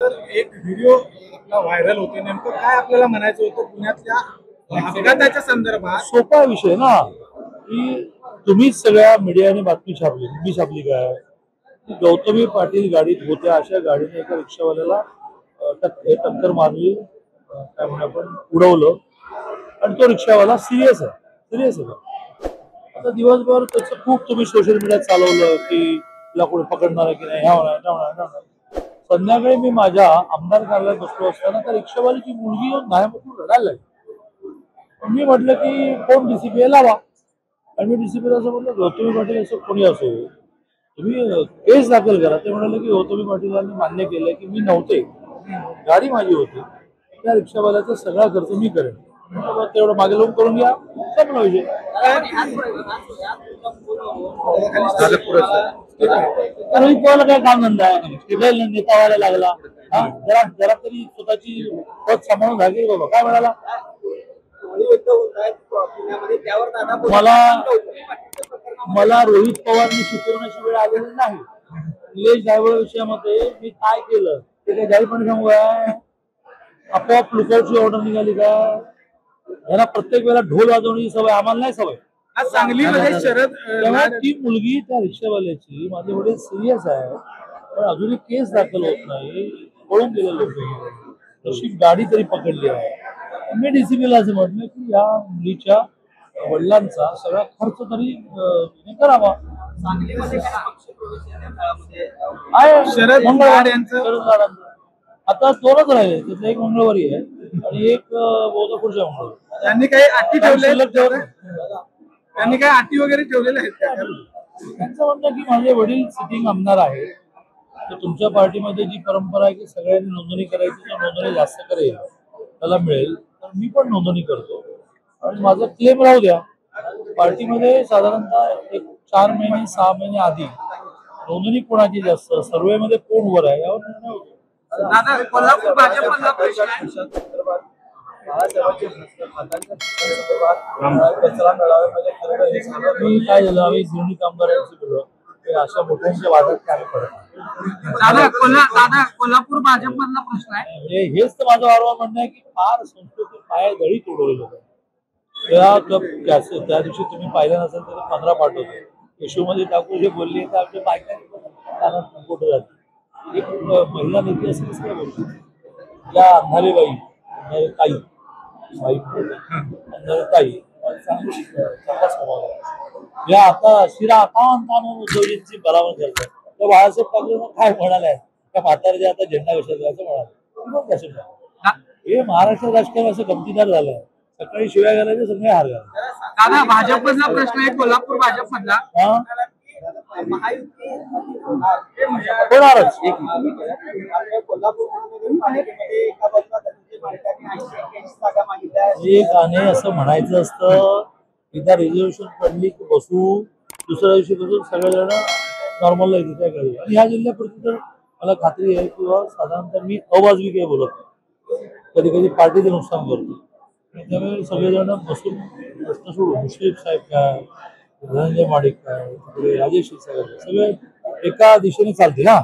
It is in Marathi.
तर एक व्हिडिओ आपला व्हायरल होते, नेमकं काय आपल्याला म्हणायचं होतं पुण्यातल्या अपघाताच्या संदर्भात? सोपा विषय ना की तुम्हीच सगळ्या मीडियाने बातमी छापली, मी छापली काय? गौतमी पाटील गाडीत होत्या, अशा गाडीने एका रिक्षावाल्याला टक्कर मारली, काय म्हणून आपण उडवलं, आणि तो रिक्षावाला सिरियस आहे का? आता दिवसभर त्याचं खूप तुम्ही सोशल मीडियात चालवलं की तिला कोणी पकडणार आहे की नाही, ह्या होणार. संध्याकाळी मी माझ्या आमदार कार्यालयात बसलो असताना त्या रिक्षावालीची मुलगी येऊन बाहेर रडायला लागली. मी म्हटलं की कोण डीसीपी लावा, आणि मी डीसीपीला असं म्हटलं, गौतमी पाटील असं कोणी असो, तुम्ही केस दाखल करा. ते म्हणाले की गौतमी पाटीलांनी मान्य केलं की मी नव्हते, गाडी माझी होती, त्या रिक्षावाल्याचा सगळा खर्च मी करेन, तेवढं मागे लोक करून घ्या, संपला विषय. रोहित पवारला काय काम धंदा आहे? नेता व्हायला लागला, जरा तरी स्वतःची पद सांभाळून झाली बाबा. काय म्हणाला? मला रोहित पवारनी शिकवण्याची वेळ आलेली नाही. निलेश ड्रायव्हर विषयामध्ये मी काय केलं ते काही जाहीरपणे सांगू काय? आपोआप लुकआउटची ऑर्डर निघाली का? यांना प्रत्येक वेळेला ढोल वाजवण्याची सवय, आम्हाला नाही सवय. सांगलीमध्ये शरद तेव्हा ती मुलगी त्या रिक्षावाल्याची, माझे वडील सिरियस आहे पण अजूनही केस दाखल होत नाही, पळून गेलेले लोक, तशी गाडी तरी पकडली आहे. मी डीसीपीला असं म्हटलं की या मुलीच्या वडिलांचा सगळा खर्च तरी करावा. शरद मंगळवार आता 2च राहिले, त्यातलं एक मंगळवारी आहे आणि एक बहुधा पुढच्या मंगळवारी. त्यांनी काही अटी वगैरे ठेवलेल्या आहेत का? त्यांचं म्हणणं की माझे वडील सिटिंग आमदार आहे, तर तुमच्या पार्टीमध्ये जी परंपरा आहे की सगळ्यांनी नोंदणी करायची, तर नोंदणी जास्त करेल त्याला मिळेल, तर मी पण नोंदणी करतो आणि माझा क्लेम राहू द्या. पार्टीमध्ये साधारणतः एक 4 महिने 6 महिने आधी नोंदणी कोणाची जास्त, सर्वेमध्ये कोण वर आहे यावर निर्णय होतो. कोल्हापूर भाजपमधला प्रश्न आहे. मी काय झालं, आम्ही गिरणी कामगारांशी बोललो, अशा मोठ्यांच्या वादात आम्ही पडत. कोल्हापूर भाजपमधला प्रश्न आहे. म्हणजे हेच तर माझं वारंवार म्हणणं आहे की फार संस्कृती पायदळी तोडवलेलं आहे. त्या दिवशी तुम्ही पाहिलं नसेल तर 15 पाठवतो, इश्यूमध्ये टाकू जे बोलली तर आमच्या बायकांनी कुठं जाते. एक महिला नेती असेल काय बोलतो, या अंधारेबाई ताई चांगला स्वभाव आहे. या आता शिरा उद्धवजींची बराबर करतात, तर बाळासाहेब ठाकरे काय म्हणाले, त्या म्हाताऱ्याच्या आता झेंडा कशाचा असं म्हणाले. हे महाराष्ट्र राजकारण असं गमतीदार झालंय, सकाळी शिव्या घालायचे, सगळे हार घालायचे. भाजपमधला प्रश्न आहे, कोल्हापूर भाजपमधला होणारच. एक आणि असं म्हणायचं असतं, एकदा रिझर्वेशन पडली की बसू, दुसऱ्या दिवशी बसून सगळेजण नॉर्मलला येते त्या गाडी. आणि ह्या जिल्ह्यापुरती तर मला खात्री आहे किंवा साधारणतः मी अवाजवी काही बोलत नाही, कधी कधी पार्टीचं नुकसान करतो. त्यामुळे सगळेजण बसून प्रश्न सोडून मुश्रीफ साहेब काय, धनंजय माडिक काय, तिकडे राजेश सगळे एका दिशेने चालते ना.